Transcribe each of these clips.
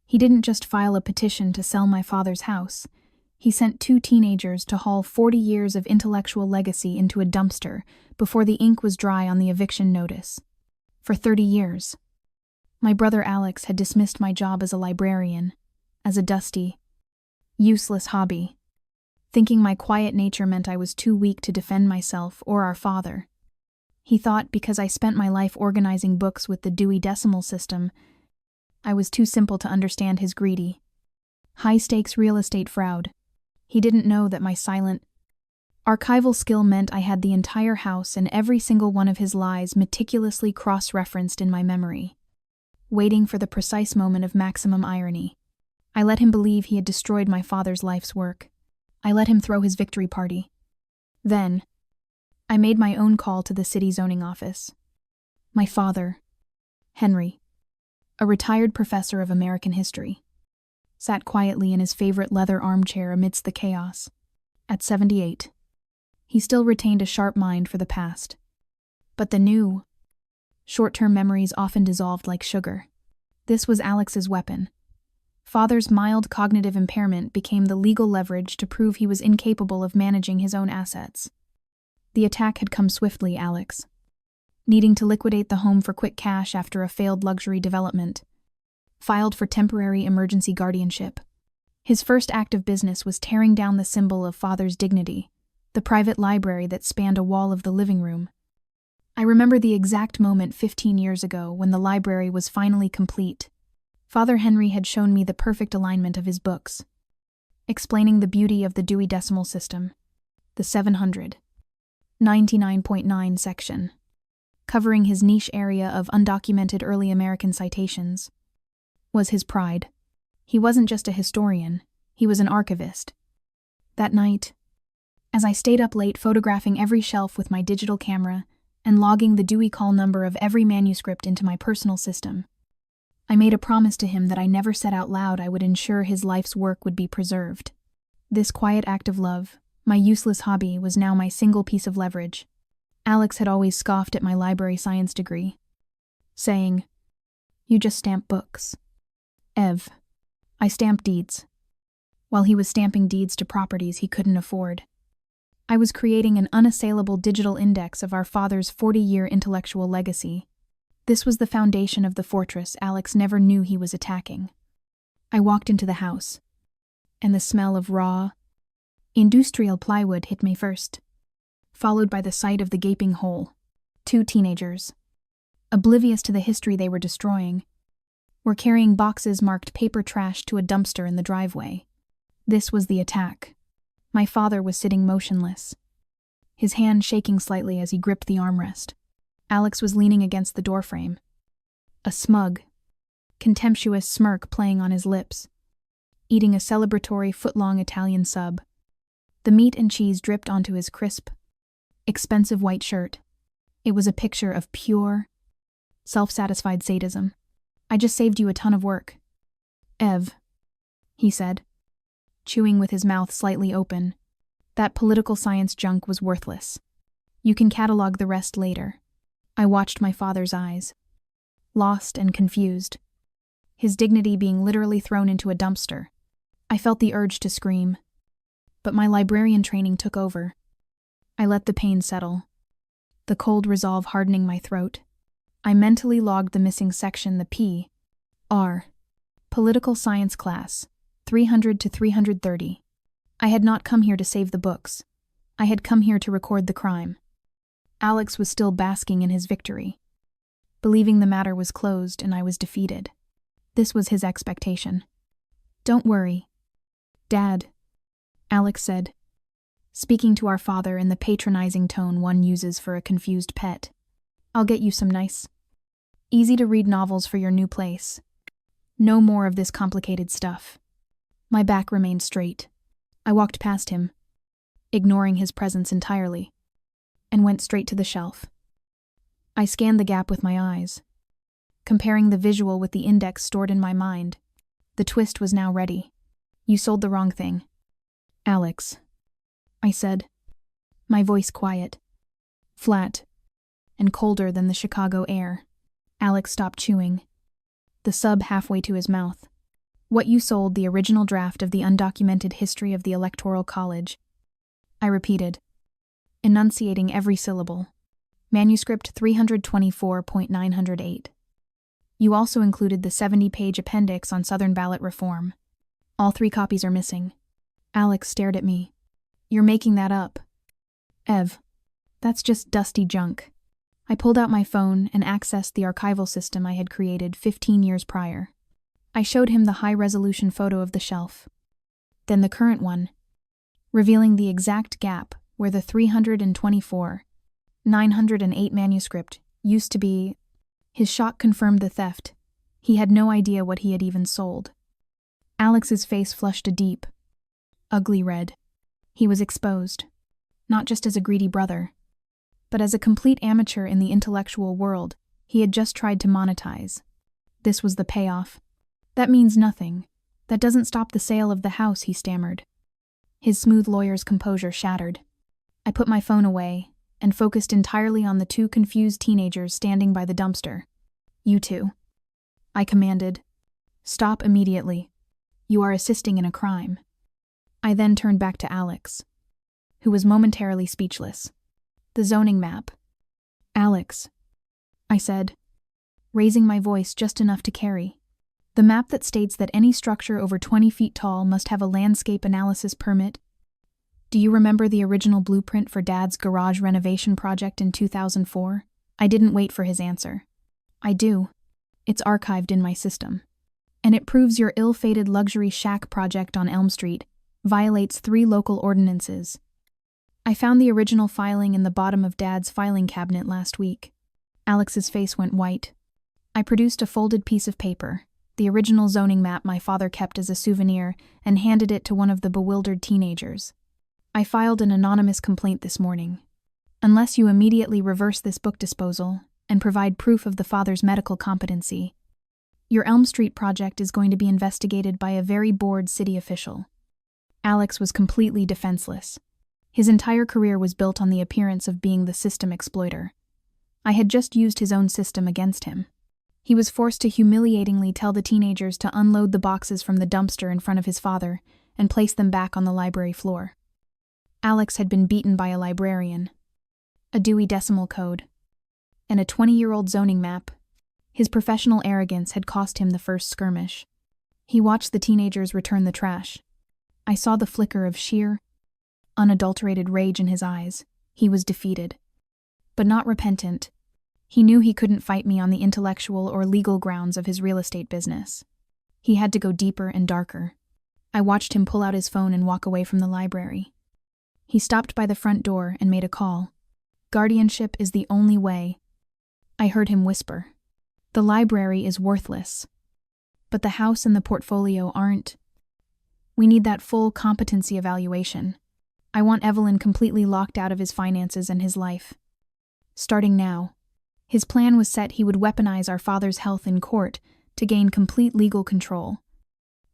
He didn't just file a petition to sell my father's house. He sent 2 teenagers to haul 40 years of intellectual legacy into a dumpster before the ink was dry on the eviction notice. For 30 years. My brother Alex had dismissed my job as a librarian, as a dusty, useless hobby, thinking my quiet nature meant I was too weak to defend myself or our father. He thought because I spent my life organizing books with the Dewey Decimal system, I was too simple to understand his greedy, high-stakes real estate fraud. He didn't know that my silent, archival skill meant I had the entire house and every single one of his lies meticulously cross-referenced in my memory, waiting for the precise moment of maximum irony. I let him believe he had destroyed my father's life's work. I let him throw his victory party. Then, I made my own call to the city zoning office. My father, Henry, a retired professor of American history, sat quietly in his favorite leather armchair amidst the chaos. At 78, he still retained a sharp mind for the past. But the new, short-term memories often dissolved like sugar. This was Alex's weapon. Father's mild cognitive impairment became the legal leverage to prove he was incapable of managing his own assets. The attack had come swiftly, Alex. Needing to liquidate the home for quick cash after a failed luxury development, filed for temporary emergency guardianship. His first act of business was tearing down the symbol of father's dignity, the private library that spanned a wall of the living room. I remember the exact moment 15 years ago when the library was finally complete. Father Henry had shown me the perfect alignment of his books, explaining the beauty of the Dewey Decimal system, the 799.9 section, covering his niche area of undocumented early American citations, was his pride. He wasn't just a historian, he was an archivist. That night, as I stayed up late photographing every shelf with my digital camera and logging the Dewey call number of every manuscript into my personal system, I made a promise to him that I never said out loud I would ensure his life's work would be preserved. This quiet act of love, my useless hobby, was now my single piece of leverage. Alex had always scoffed at my library science degree, saying, "You just stamp books." Ev. I stamp deeds. While he was stamping deeds to properties he couldn't afford. I was creating an unassailable digital index of our father's 40-year intellectual legacy. This was the foundation of the fortress Alex never knew he was attacking. I walked into the house, and the smell of raw, industrial plywood hit me first, followed by the sight of the gaping hole. 2 teenagers, oblivious to the history they were destroying, were carrying boxes marked paper trash to a dumpster in the driveway. This was the attack. My father was sitting motionless, his hand shaking slightly as he gripped the armrest. Alex was leaning against the doorframe, a smug, contemptuous smirk playing on his lips, eating a celebratory foot-long Italian sub. The meat and cheese dripped onto his crisp, expensive white shirt. It was a picture of pure, self-satisfied sadism. "I just saved you a ton of work, Ev," he said, chewing with his mouth slightly open. "That political science junk was worthless. You can catalog the rest later." I watched my father's eyes, lost and confused, his dignity being literally thrown into a dumpster. I felt the urge to scream, but my librarian training took over. I let the pain settle, the cold resolve hardening my throat. I mentally logged the missing section, the P.R. Political Science class, 300 to 330. I had not come here to save the books. I had come here to record the crime. Alex was still basking in his victory, believing the matter was closed and I was defeated. This was his expectation. "Don't worry, Dad," Alex said, speaking to our father in the patronizing tone one uses for a confused pet. "I'll get you some nice, easy-to-read novels for your new place. No more of this complicated stuff." My back remained straight. I walked past him, ignoring his presence entirely, and went straight to the shelf. I scanned the gap with my eyes, comparing the visual with the index stored in my mind. The twist was now ready. "You sold the wrong thing, Alex," I said, my voice quiet, flat, and colder than the Chicago air. Alex stopped chewing, the sub halfway to his mouth. What you sold, the original draft of the undocumented history of the Electoral College. I repeated, enunciating every syllable. Manuscript 324.908. You also included the 70-page appendix on Southern ballot reform. All 3 copies are missing. Alex stared at me. You're making that up. Ev, that's just dusty junk. I pulled out my phone and accessed the archival system I had created 15 years prior. I showed him the high-resolution photo of the shelf. Then the current one, revealing the exact gap where the 324/908 manuscript used to be. His shock confirmed the theft. He had no idea what he had even sold. Alex's face flushed a deep, ugly red. He was exposed, not just as a greedy brother, but as a complete amateur in the intellectual world he had just tried to monetize. This was the payoff. That means nothing. That doesn't stop the sale of the house, he stammered. His smooth lawyer's composure shattered. I put my phone away and focused entirely on the 2 confused teenagers standing by the dumpster. You 2. I commanded. Stop immediately. You are assisting in a crime. I then turned back to Alex, who was momentarily speechless. The zoning map. Alex, I said, raising my voice just enough to carry. The map that states that any structure over 20 feet tall must have a landscape analysis permit. Do you remember the original blueprint for Dad's garage renovation project in 2004? I didn't wait for his answer. I do. It's archived in my system. And it proves your ill-fated luxury shack project on Elm Street violates 3 local ordinances. I found the original filing in the bottom of Dad's filing cabinet last week. Alex's face went white. I produced a folded piece of paper, the original zoning map my father kept as a souvenir, and handed it to one of the bewildered teenagers. I filed an anonymous complaint this morning. Unless you immediately reverse this book disposal and provide proof of the father's medical competency, your Elm Street project is going to be investigated by a very bored city official. Alex was completely defenseless. His entire career was built on the appearance of being the system exploiter. I had just used his own system against him. He was forced to humiliatingly tell the teenagers to unload the boxes from the dumpster in front of his father and place them back on the library floor. Alex had been beaten by a librarian, a Dewey Decimal code, and a 20-year-old zoning map. His professional arrogance had cost him the first skirmish. He watched the teenagers return the trash. I saw the flicker of sheer, unadulterated rage in his eyes. He was defeated, but not repentant. He knew he couldn't fight me on the intellectual or legal grounds of his real estate business. He had to go deeper and darker. I watched him pull out his phone and walk away from the library. He stopped by the front door and made a call. Guardianship is the only way. I heard him whisper. The library is worthless. But the house and the portfolio aren't. We need that full competency evaluation. I want Evelyn completely locked out of his finances and his life. Starting now. His plan was set he would weaponize our father's health in court to gain complete legal control.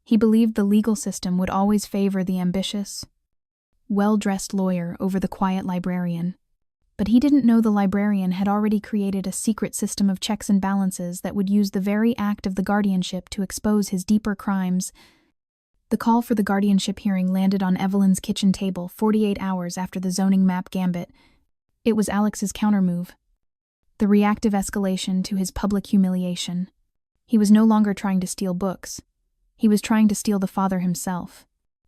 He believed the legal system would always favor the ambitious, well-dressed lawyer over the quiet librarian. But he didn't know the librarian had already created a secret system of checks and balances that would use the very act of the guardianship to expose his deeper crimes. The call for the guardianship hearing landed on Evelyn's kitchen table 48 hours after the zoning map gambit. It was Alex's countermove. The reactive escalation to his public humiliation. He was no longer trying to steal books. He was trying to steal the father himself.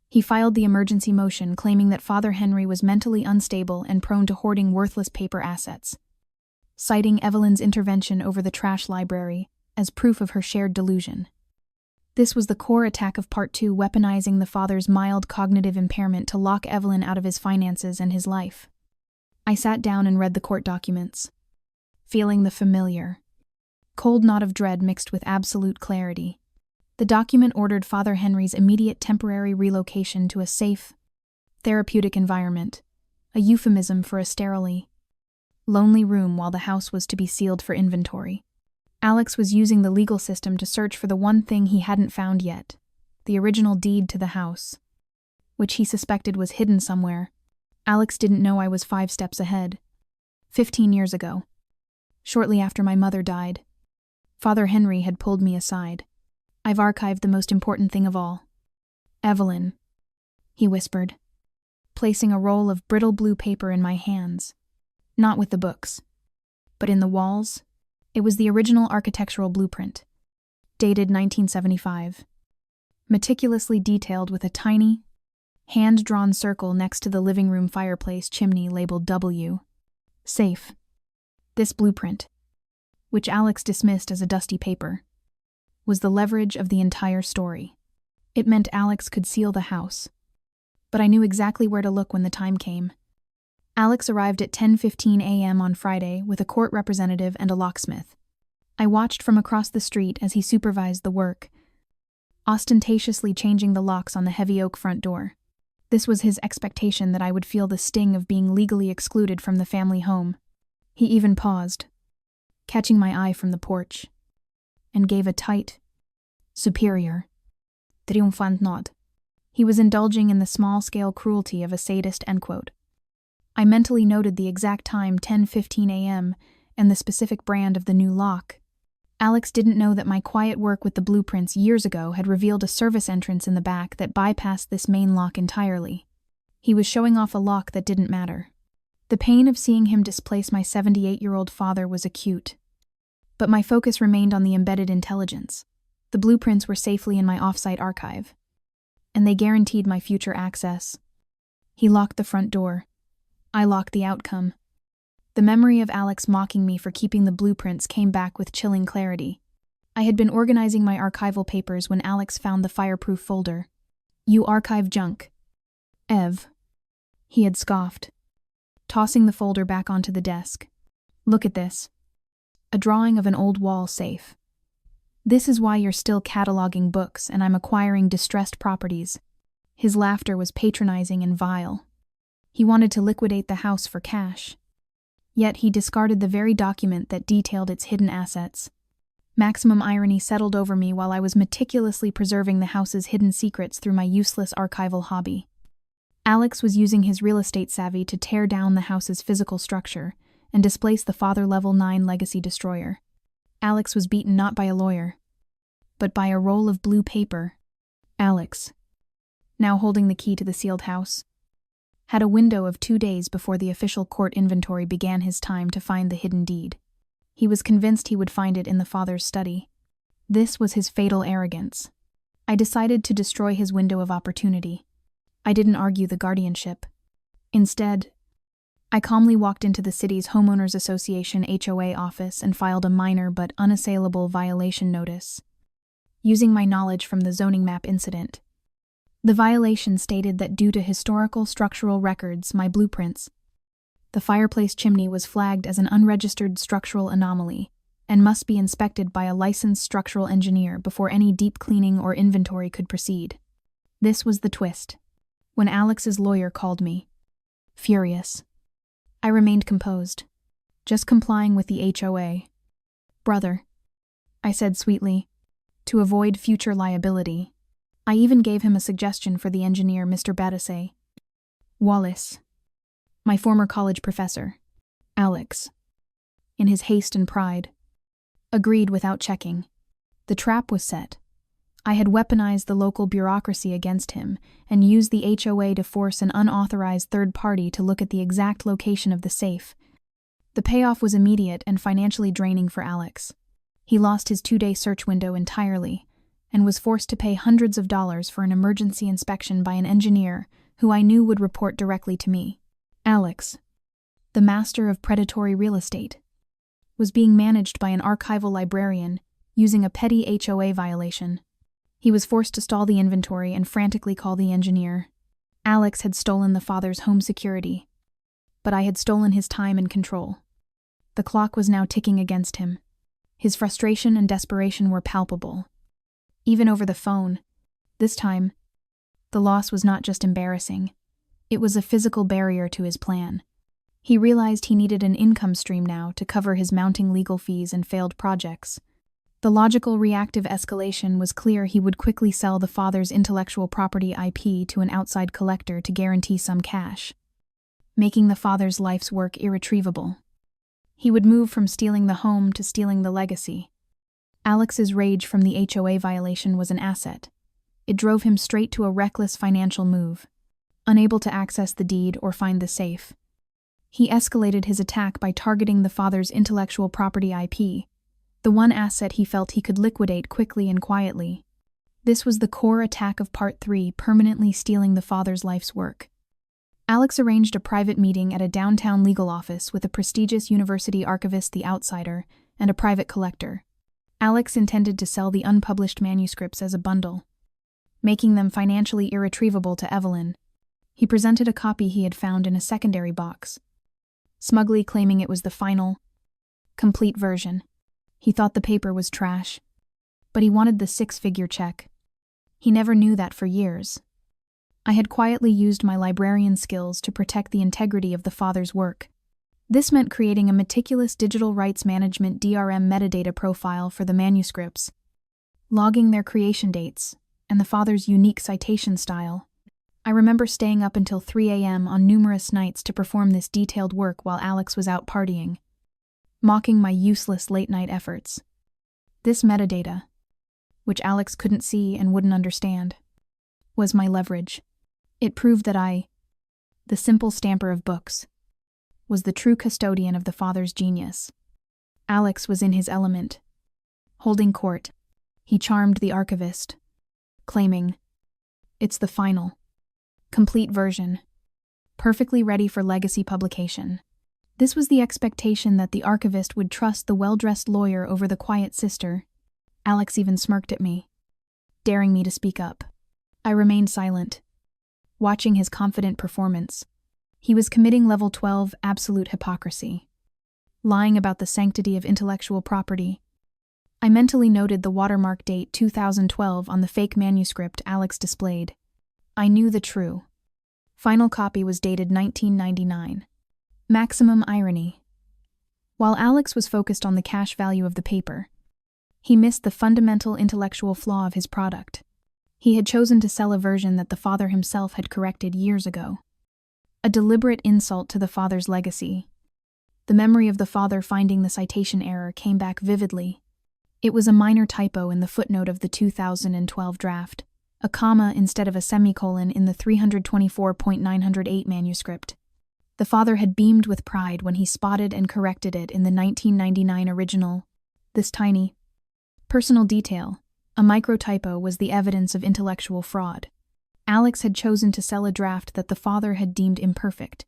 He filed the emergency motion claiming that Father Henry was mentally unstable and prone to hoarding worthless paper assets, citing Evelyn's intervention over the trash library as proof of her shared delusion. This was the core attack of Part 2, weaponizing the father's mild cognitive impairment to lock Evelyn out of his finances and his life. I sat down and read the court documents, feeling the familiar, cold knot of dread mixed with absolute clarity. The document ordered Father Henry's immediate temporary relocation to a safe, therapeutic environment, a euphemism for a sterile, lonely room while the house was to be sealed for inventory. Alex was using the legal system to search for the one thing he hadn't found yet, the original deed to the house, which he suspected was hidden somewhere. Alex didn't know I was 5 steps ahead. 15 years ago, shortly after my mother died, Father Henry had pulled me aside. I've archived the most important thing of all. Evelyn, he whispered, placing a roll of brittle blue paper in my hands. Not with the books, but in the walls. It was the original architectural blueprint, dated 1975. Meticulously detailed with a tiny, hand-drawn circle next to the living room fireplace chimney labeled W. Safe. This blueprint, which Alex dismissed as a dusty paper, was the leverage of the entire story. It meant Alex could seal the house. But I knew exactly where to look when the time came. Alex arrived at 10:15 a.m. on Friday with a court representative and a locksmith. I watched from across the street as he supervised the work, ostentatiously changing the locks on the heavy oak front door. This was his expectation that I would feel the sting of being legally excluded from the family home. He even paused, catching my eye from the porch, and gave a tight, superior, triumphant nod. He was indulging in the small-scale cruelty of a sadist, end quote. I mentally noted the exact time, 10:15 a.m., and the specific brand of the new lock. Alex didn't know that my quiet work with the blueprints years ago had revealed a service entrance in the back that bypassed this main lock entirely. He was showing off a lock that didn't matter. The pain of seeing him displace my 78-year-old father was acute. But my focus remained on the embedded intelligence. The blueprints were safely in my off-site archive, and they guaranteed my future access. He locked the front door. I locked the outcome. The memory of Alex mocking me for keeping the blueprints came back with chilling clarity. I had been organizing my archival papers when Alex found the fireproof folder. "You archive junk, Ev," he had scoffed, tossing the folder back onto the desk. "Look at this. A drawing of an old wall safe. This is why you're still cataloging books and I'm acquiring distressed properties." His laughter was patronizing and vile. He wanted to liquidate the house for cash. Yet he discarded the very document that detailed its hidden assets. Maximum irony settled over me while I was meticulously preserving the house's hidden secrets through my useless archival hobby. Alex was using his real estate savvy to tear down the house's physical structure and displace the Father Level 9 legacy destroyer. Alex was beaten not by a lawyer, but by a roll of blue paper. Alex, now holding the key to the sealed house, had a window of 2 days before the official court inventory began his time to find the hidden deed. He was convinced he would find it in the father's study. This was his fatal arrogance. I decided to destroy his window of opportunity. I didn't argue the guardianship. Instead, I calmly walked into the city's Homeowners Association HOA office and filed a minor but unassailable violation notice, using my knowledge from the zoning map incident. The violation stated that due to historical structural records, my blueprints, the fireplace chimney was flagged as an unregistered structural anomaly and must be inspected by a licensed structural engineer before any deep cleaning or inventory could proceed. This was the twist. When Alex's lawyer called me, furious, I remained composed, just complying with the HOA. "Brother," I said sweetly, to avoid future liability. I even gave him a suggestion for the engineer, Mr. Battisay. Wallace, my former college professor. Alex, in his haste and pride, agreed without checking. The trap was set. I had weaponized the local bureaucracy against him and used the HOA to force an unauthorized third party to look at the exact location of the safe. The payoff was immediate and financially draining for Alex. He lost his 2-day search window entirely and was forced to pay hundreds of dollars for an emergency inspection by an engineer who I knew would report directly to me. Alex, the master of predatory real estate, was being managed by an archival librarian using a petty HOA violation. He was forced to stall the inventory and frantically call the engineer. Alex had stolen the father's home security, but I had stolen his time and control. The clock was now ticking against him. His frustration and desperation were palpable. Even over the phone, this time, the loss was not just embarrassing. It was a physical barrier to his plan. He realized he needed an income stream now to cover his mounting legal fees and failed projects. The logical reactive escalation was clear. He would quickly sell the father's intellectual property IP to an outside collector to guarantee some cash, making the father's life's work irretrievable. He would move from stealing the home to stealing the legacy. Alex's rage from the HOA violation was an asset. It drove him straight to a reckless financial move. Unable to access the deed or find the safe, he escalated his attack by targeting the father's intellectual property IP, the one asset he felt he could liquidate quickly and quietly. This was the core attack of Part 3, permanently stealing the father's life's work. Alex arranged a private meeting at a downtown legal office with a prestigious university archivist, the outsider, and a private collector. Alex intended to sell the unpublished manuscripts as a bundle, making them financially irretrievable to Evelyn. He presented a copy he had found in a secondary box, smugly claiming it was the final, complete version. He thought the paper was trash, but he wanted the six-figure check. He never knew that for years. I had quietly used my librarian skills to protect the integrity of the father's work. This meant creating a meticulous digital rights management DRM metadata profile for the manuscripts, logging their creation dates, and the father's unique citation style. I remember staying up until 3 a.m. on numerous nights to perform this detailed work while Alex was out partying, mocking my useless late-night efforts. This metadata, which Alex couldn't see and wouldn't understand, was my leverage. It proved that I, the simple stamper of books, was the true custodian of the father's genius. Alex was in his element. Holding court, he charmed the archivist, claiming, "It's the final, complete version, perfectly ready for legacy publication." This was the expectation that the archivist would trust the well-dressed lawyer over the quiet sister. Alex even smirked at me, daring me to speak up. I remained silent, watching his confident performance. He was committing level 12 absolute hypocrisy, lying about the sanctity of intellectual property. I mentally noted the watermark date 2012 on the fake manuscript Alex displayed. I knew the true final copy was dated 1999. Maximum irony. While Alex was focused on the cash value of the paper, he missed the fundamental intellectual flaw of his product. He had chosen to sell a version that the father himself had corrected years ago. A deliberate insult to the father's legacy. The memory of the father finding the citation error came back vividly. It was a minor typo in the footnote of the 2012 draft, a comma instead of a semicolon in the 324.908 manuscript. The father had beamed with pride when he spotted and corrected it in the 1999 original. This tiny, personal detail, a micro-typo, was the evidence of intellectual fraud. Alex had chosen to sell a draft that the father had deemed imperfect.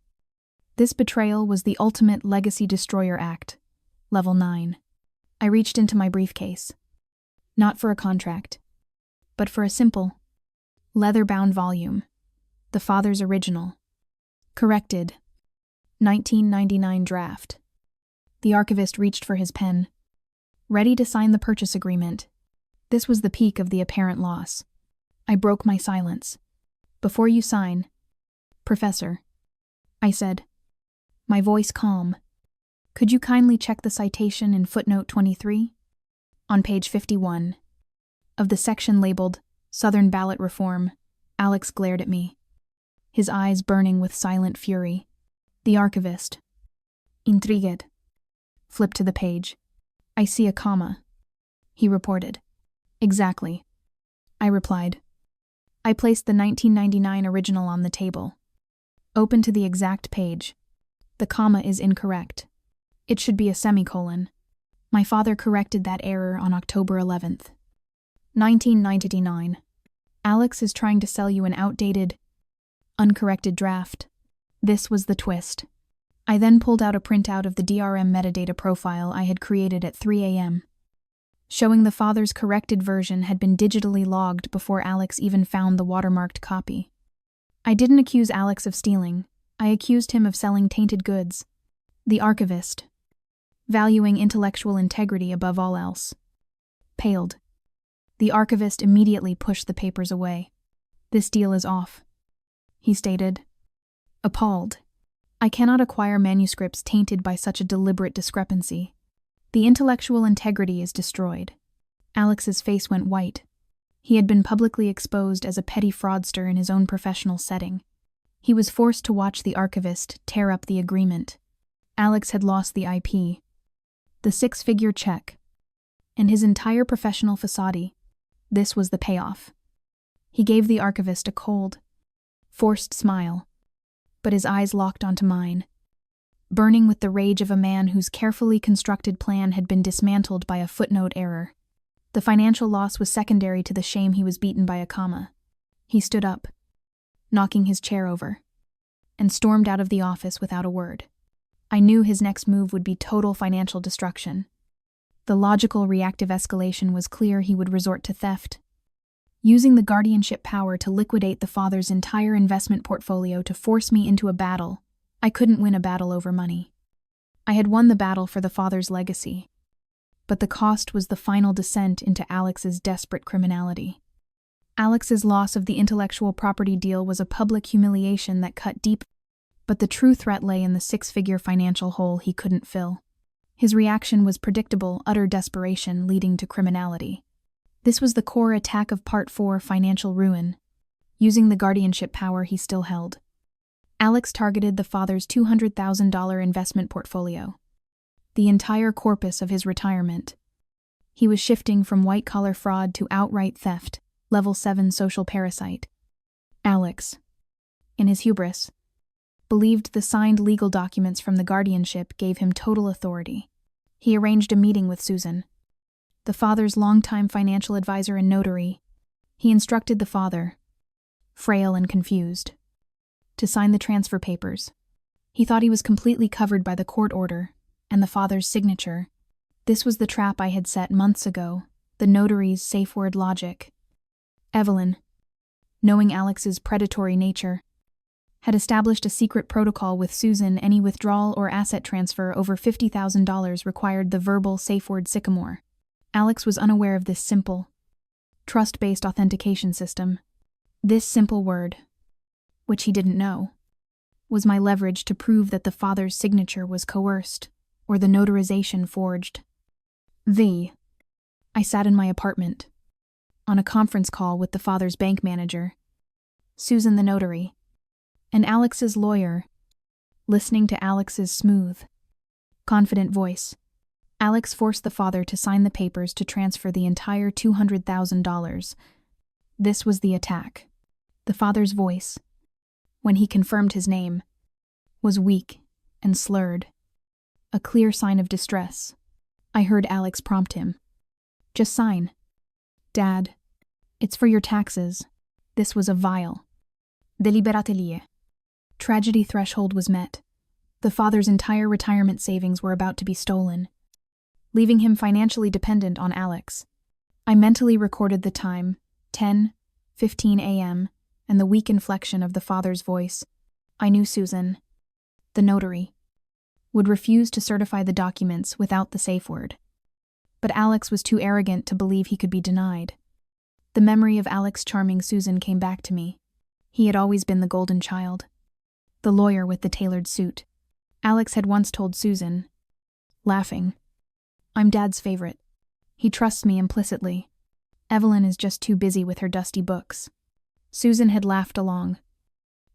This betrayal was the ultimate legacy destroyer act, level 9. I reached into my briefcase. Not for a contract, but for a simple, leather-bound volume. The father's original. Corrected. 1999 draft. The archivist reached for his pen, ready to sign the purchase agreement. This was the peak of the apparent loss. I broke my silence. "Before you sign, Professor," I said, my voice calm, "could you kindly check the citation in footnote 23? On page 51 of the section labeled Southern Ballot Reform." Alex glared at me, his eyes burning with silent fury. The archivist, intrigued, flipped to the page. "I see a comma," he reported. "Exactly," I replied. I placed the 1999 original on the table. Open to the exact page. The comma is incorrect. It should be a semicolon. My father corrected that error on October 11th, 1999. Alex is trying to sell you an outdated, uncorrected draft. This was the twist. I then pulled out a printout of the DRM metadata profile I had created at 3 a.m., showing the father's corrected version had been digitally logged before Alex even found the watermarked copy. I didn't accuse Alex of stealing. I accused him of selling tainted goods. The archivist, valuing intellectual integrity above all else, paled. The archivist immediately pushed the papers away. "This deal is off," he stated, appalled. I cannot acquire manuscripts tainted by such a deliberate discrepancy. The intellectual integrity is destroyed. Alex's face went white. He had been publicly exposed as a petty fraudster in his own professional setting. He was forced to watch the archivist tear up the agreement. Alex had lost the IP, the six-figure check, and his entire professional facade. This was the payoff. He gave the archivist a cold, forced smile, but his eyes locked onto mine, burning with the rage of a man whose carefully constructed plan had been dismantled by a footnote error. The financial loss was secondary to the shame he was beaten by a comma. He stood up, knocking his chair over, and stormed out of the office without a word. I knew his next move would be total financial destruction. The logical reactive escalation was clear. He would resort to theft, using the guardianship power to liquidate the father's entire investment portfolio to force me into a battle. I couldn't win a battle over money. I had won the battle for the father's legacy, but the cost was the final descent into Alex's desperate criminality. Alex's loss of the intellectual property deal was a public humiliation that cut deep, but the true threat lay in the six-figure financial hole he couldn't fill. His reaction was predictable, utter desperation leading to criminality. This was the core attack of Part 4, financial ruin, using the guardianship power he still held. Alex targeted the father's $200,000 investment portfolio, the entire corpus of his retirement. He was shifting from white-collar fraud to outright theft, level 7 social parasite. Alex, in his hubris, believed the signed legal documents from the guardianship gave him total authority. He arranged a meeting with Susan, the father's longtime financial advisor and notary. He instructed the father, frail and confused, to sign the transfer papers. He thought he was completely covered by the court order and the father's signature. This was the trap I had set months ago, the notary's safe word logic. Evelyn, knowing Alex's predatory nature, had established a secret protocol with Susan. Any withdrawal or asset transfer over $50,000 required the verbal safe word sycamore. Alex was unaware of this simple, trust-based authentication system. This simple word, which he didn't know, was my leverage to prove that the father's signature was coerced or the notarization forged. I sat in my apartment, on a conference call with the father's bank manager, Susan the notary, and Alex's lawyer, listening to Alex's smooth, confident voice. Alex forced the father to sign the papers to transfer the entire $200,000. This was the attack. The father's voice, when he confirmed his name, was weak and slurred, a clear sign of distress. I heard Alex prompt him. "Just sign. Dad, it's for your taxes." This was a vile, deliberately. Tragedy threshold was met. The father's entire retirement savings were about to be stolen, leaving him financially dependent on Alex. I mentally recorded the time, 10:15 a.m., and the weak inflection of the father's voice. I knew Susan, the notary, would refuse to certify the documents without the safe word. But Alex was too arrogant to believe he could be denied. The memory of Alex charming Susan came back to me. He had always been the golden child, the lawyer with the tailored suit. Alex had once told Susan, laughing, "I'm Dad's favorite. He trusts me implicitly. Evelyn is just too busy with her dusty books." Susan had laughed along,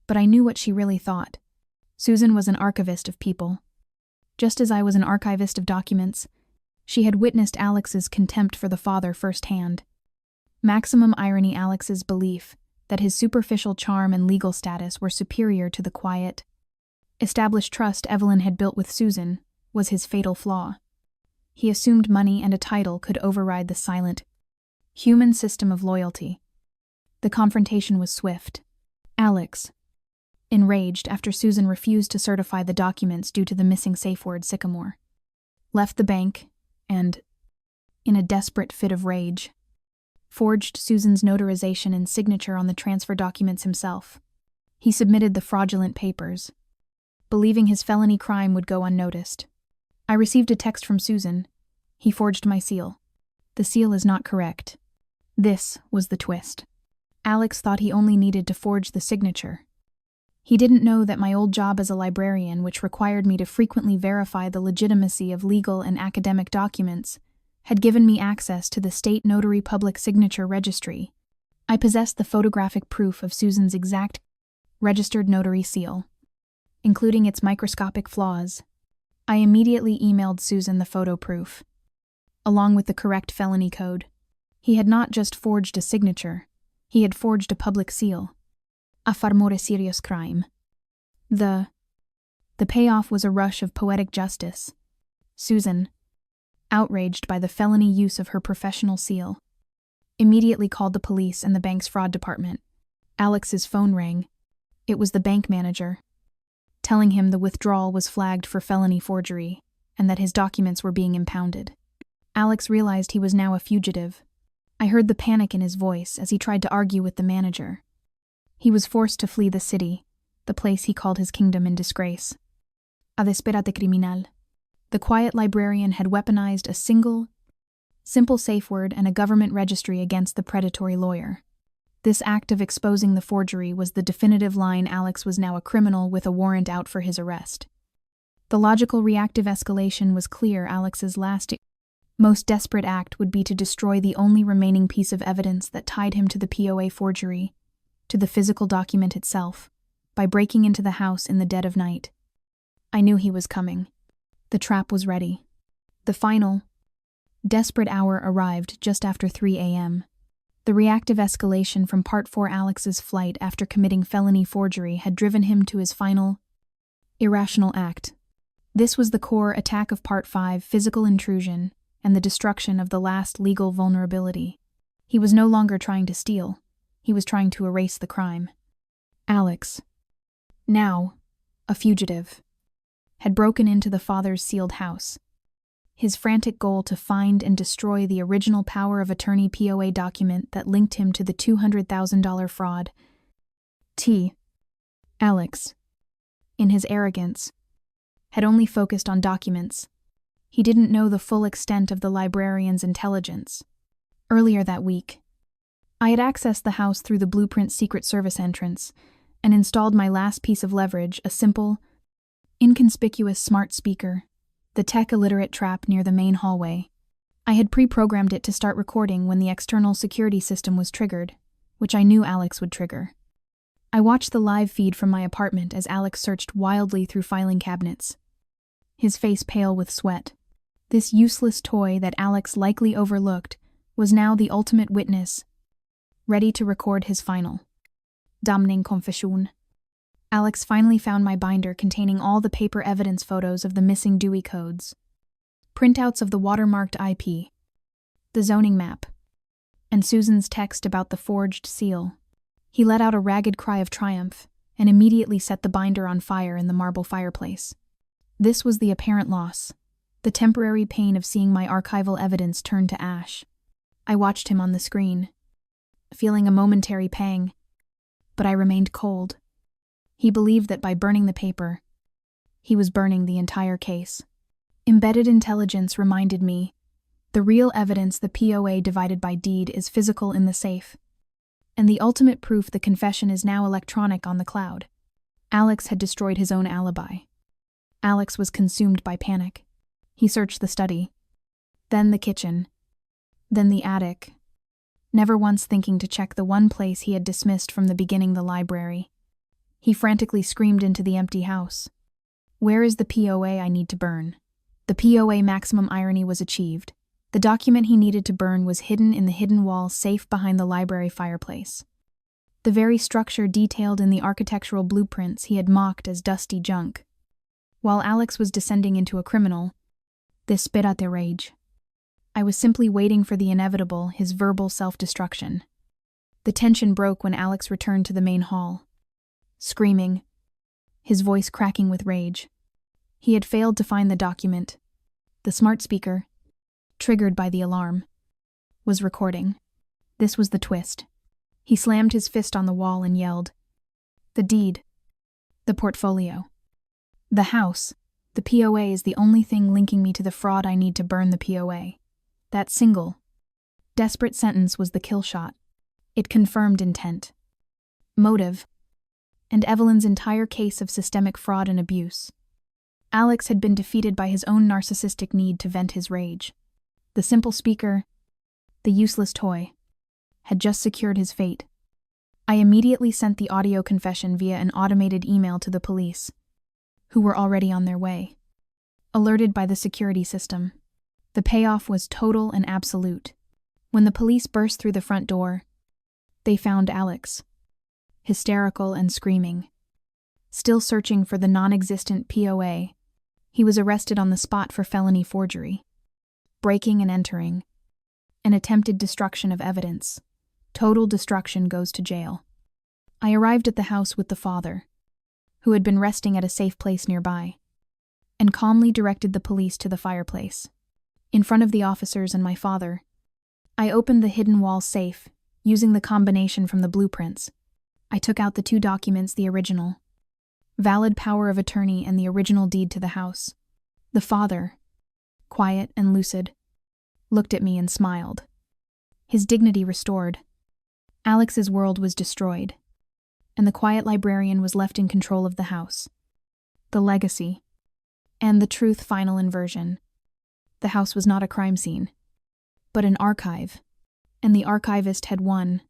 but I knew what she really thought. Susan was an archivist of people. Just as I was an archivist of documents, she had witnessed Alex's contempt for the father firsthand. Maximum irony, Alex's belief that his superficial charm and legal status were superior to the quiet, established trust Evelyn had built with Susan was his fatal flaw. He assumed money and a title could override the silent, human system of loyalty. The confrontation was swift. Alex, enraged after Susan refused to certify the documents due to the missing safe word sycamore, left the bank and, in a desperate fit of rage, forged Susan's notarization and signature on the transfer documents himself. He submitted the fraudulent papers, believing his felony crime would go unnoticed. I received a text from Susan. "He forged my seal. The seal is not correct." This was the twist. Alex thought he only needed to forge the signature. He didn't know that my old job as a librarian, which required me to frequently verify the legitimacy of legal and academic documents, had given me access to the State Notary Public Signature Registry. I possessed the photographic proof of Susan's exact registered notary seal, including its microscopic flaws. I immediately emailed Susan the photo proof. along with the correct felony code. He had not just forged a signature, he had forged a public seal. A far more serious crime. The payoff was a rush of poetic justice. Susan, outraged by the felony use of her professional seal, immediately called the police and the bank's fraud department. Alex's phone rang. It was the bank manager, telling him the withdrawal was flagged for felony forgery and that his documents were being impounded. Alex realized he was now a fugitive. I heard the panic in his voice as he tried to argue with the manager. He was forced to flee the city, the place he called his kingdom in disgrace. A desperate criminal. The quiet librarian had weaponized a simple safe word and a government registry against the predatory lawyer. This act of exposing the forgery was the definitive line Alex was now a criminal with a warrant out for his arrest. The logical reactive escalation was clear. Alex's most desperate act would be to destroy the only remaining piece of evidence that tied him to the POA forgery, to the physical document itself, by breaking into the house in the dead of night. I knew he was coming. The trap was ready. The final, desperate hour arrived just after 3 a.m. The reactive escalation from Part 4 Alex's flight after committing felony forgery had driven him to his final, irrational act. This was the core attack of Part 5, physical intrusion, and the destruction of the last legal vulnerability. He was no longer trying to steal. He was trying to erase the crime. Alex, now a fugitive, had broken into the father's sealed house. His frantic goal to find and destroy the original power of attorney POA document that linked him to the $200,000 fraud. Alex, in his arrogance, had only focused on documents. He didn't know the full extent of the librarian's intelligence. Earlier that week, I had accessed the house through the Blueprint Secret Service entrance and installed my last piece of leverage, a simple, inconspicuous smart speaker, the tech-illiterate trap near the main hallway. I had pre-programmed it to start recording when the external security system was triggered, which I knew Alex would trigger. I watched the live feed from my apartment as Alex searched wildly through filing cabinets, his face pale with sweat. This useless toy that Alex likely overlooked was now the ultimate witness, ready to record his final damning confession. Alex finally found my binder containing all the paper evidence photos of the missing Dewey codes, printouts of the watermarked IP, the zoning map, and Susan's text about the forged seal. He let out a ragged cry of triumph and immediately set the binder on fire in the marble fireplace. This was the apparent loss, the temporary pain of seeing my archival evidence turn to ash. I watched him on the screen, feeling a momentary pang, but I remained cold. He believed that by burning the paper, he was burning the entire case. Embedded intelligence reminded me, the real evidence the POA divided by deed is physical in the safe, and the ultimate proof the confession is now electronic on the cloud. Alex had destroyed his own alibi. Alex was consumed by panic. He searched the study, then the kitchen, then the attic, never once thinking to check the one place he had dismissed from the beginning, the library. He frantically screamed into the empty house. Where is the POA I need to burn? The POA maximum irony was achieved. The document he needed to burn was hidden in the hidden wall safe behind the library fireplace. The very structure detailed in the architectural blueprints he had mocked as dusty junk. While Alex was descending into a criminal, desperate rage, I was simply waiting for the inevitable, his verbal self-destruction. The tension broke when Alex returned to the main hall, screaming, his voice cracking with rage. He had failed to find the document. The smart speaker, triggered by the alarm, was recording. This was the twist. He slammed his fist on the wall and yelled, "The deed. The portfolio. The house. The POA is the only thing linking me to the fraud. I need to burn the POA." That single, desperate sentence was the kill shot. It confirmed intent, motive, and Evelyn's entire case of systemic fraud and abuse. Alex had been defeated by his own narcissistic need to vent his rage. The simple speaker, the useless toy, had just secured his fate. I immediately sent the audio confession via an automated email to the police, who were already on their way. Alerted by the security system, The payoff was total and absolute. When the police burst through the front door, they found Alex, hysterical and screaming. Still searching for the non-existent POA, he was arrested on the spot for felony forgery, breaking and entering, and attempted destruction of evidence. Total destruction goes to jail. I arrived at the house with the father, who had been resting at a safe place nearby, and calmly directed the police to the fireplace. In front of the officers and my father, I opened the hidden wall safe, using the combination from the blueprints. I took out the two documents, the original, valid power of attorney, and the original deed to the house. The father, quiet and lucid, looked at me and smiled. His dignity restored. Alex's world was destroyed, and the quiet librarian was left in control of the house. The legacy, and the truth final inversion. The house was not a crime scene, but an archive, and the archivist had won.